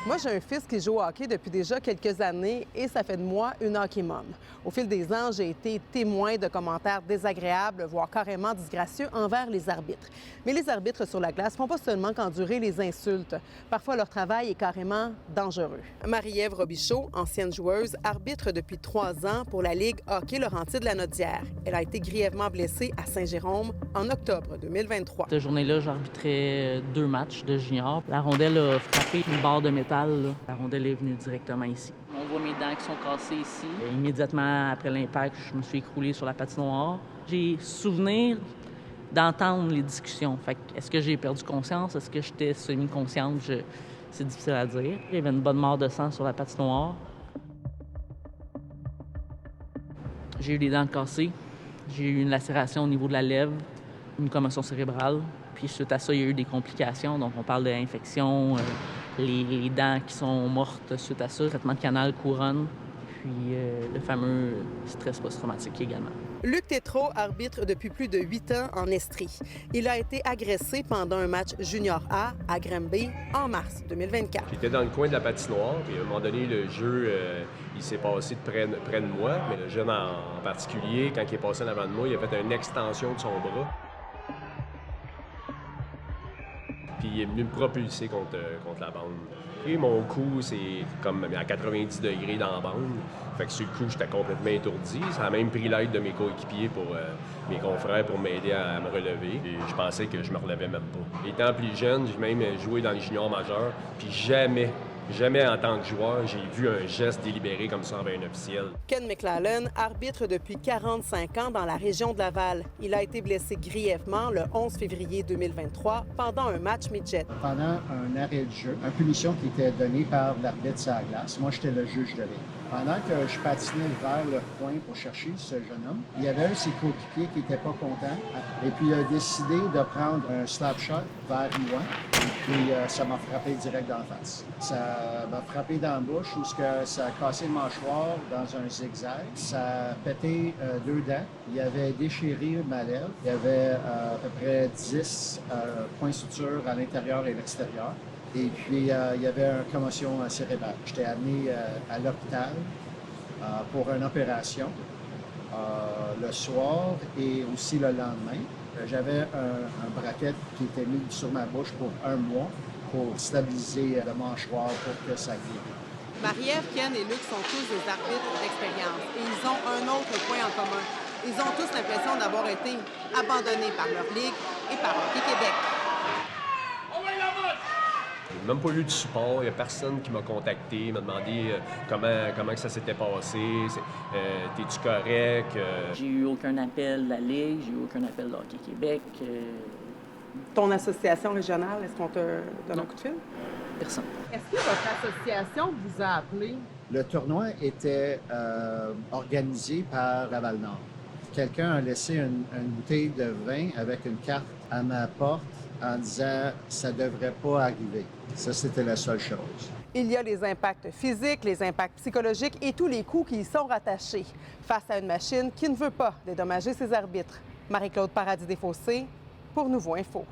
Moi, j'ai un fils qui joue au hockey depuis déjà quelques années et ça fait de moi une hockey mom. Au fil des ans, j'ai été témoin de commentaires désagréables, voire carrément disgracieux envers les arbitres. Mais les arbitres sur la glace font pas seulement qu'endurer les insultes. Parfois, leur travail est carrément dangereux. Marie-Ève Robichaud, ancienne joueuse, arbitre depuis 3 ans pour la Ligue Hockey Laurentides-Lanaudière. Elle a été grièvement blessée à Saint-Jérôme en octobre 2023. Cette journée-là, j'arbitrais 2 matchs de junior. La rondelle a frappé une barre de métal. Là. La rondelle est venue directement ici. On voit mes dents qui sont cassées ici. Et immédiatement après l'impact, je me suis écroulé sur la patinoire. J'ai souvenir d'entendre les discussions. Fait que, est-ce que j'ai perdu conscience? Est-ce que j'étais semi-consciente? C'est difficile à dire. Il y avait une bonne mare de sang sur la patinoire. J'ai eu les dents cassées. J'ai eu une lacération au niveau de la lèvre, une commotion cérébrale. Puis suite à ça, il y a eu des complications. Donc, on parle d'infection, les dents qui sont mortes suite à ça, traitement de canal, couronne, puis le fameux stress post-traumatique également. Luc Tétrault arbitre depuis plus de 8 ans en Estrie. Il a été agressé pendant un match Junior A à Granby en mars 2024. J'étais dans le coin de la patinoire, puis à un moment donné, le jeu, il s'est passé près de moi. Mais le jeune en particulier, quand il est passé en avant de moi, il a fait une extension de son bras. Puis il est venu me propulser contre la bande. Et mon cou, c'est comme à 90 degrés dans la bande. Fait que sur le coup, j'étais complètement étourdi. Ça a même pris l'aide de mes coéquipiers pour mes confrères pour m'aider à me relever. Et je pensais que je me relevais même pas. Étant plus jeune, j'ai même joué dans les juniors majeurs. Puis jamais en tant que joueur, j'ai vu un geste délibéré comme ça envers un officiel. Ken McLellan arbitre depuis 45 ans dans la région de Laval. Il a été blessé grièvement le 11 février 2023 pendant un match midget. Pendant un arrêt de jeu, une punition qui était donnée par l'arbitre sur la glace. Moi, j'étais le juge de ligne. Pendant que je patinais vers le coin pour chercher ce jeune homme, il y avait un de ses coéquipiers qui n'était pas content. Et puis, il a décidé de prendre un slap shot vers moi. Puis, ça m'a frappé direct dans la face. Ça m'a frappé dans la bouche où ça a cassé le mâchoire dans un zigzag. Ça a pété 2 dents. Il avait déchiré ma lèvre. Il y avait à peu près 10 points de suture à l'intérieur et à l'extérieur. Et puis, il y avait une commotion cérébrale. J'étais amené à l'hôpital pour une opération le soir et aussi le lendemain. J'avais un bracket qui était mis sur ma bouche pour 1 mois pour stabiliser le mâchoire pour que ça guérisse. Marie-Ève, Ken et Luc sont tous des arbitres d'expérience et ils ont un autre point en commun. Ils ont tous l'impression d'avoir été abandonnés par leur ligue et par Hockey Québec. J'ai même pas eu de support, il n'y a personne qui m'a contacté, m'a demandé comment ça s'était passé, t'es-tu correct? J'ai eu aucun appel de la Ligue, j'ai eu aucun appel de Hockey Québec. Ton association régionale, est-ce qu'on te donne un coup de fil? Personne. Est-ce que votre association vous a appelé? Le tournoi était organisé par Laval-Nord. Quelqu'un a laissé une bouteille de vin avec une carte à ma porte en disant « ça ne devrait pas arriver ». Ça, c'était la seule chose. Il y a les impacts physiques, les impacts psychologiques et tous les coûts qui y sont rattachés face à une machine qui ne veut pas dédommager ses arbitres. Marie-Claude Paradis-Desfossés pour Nouveau Info.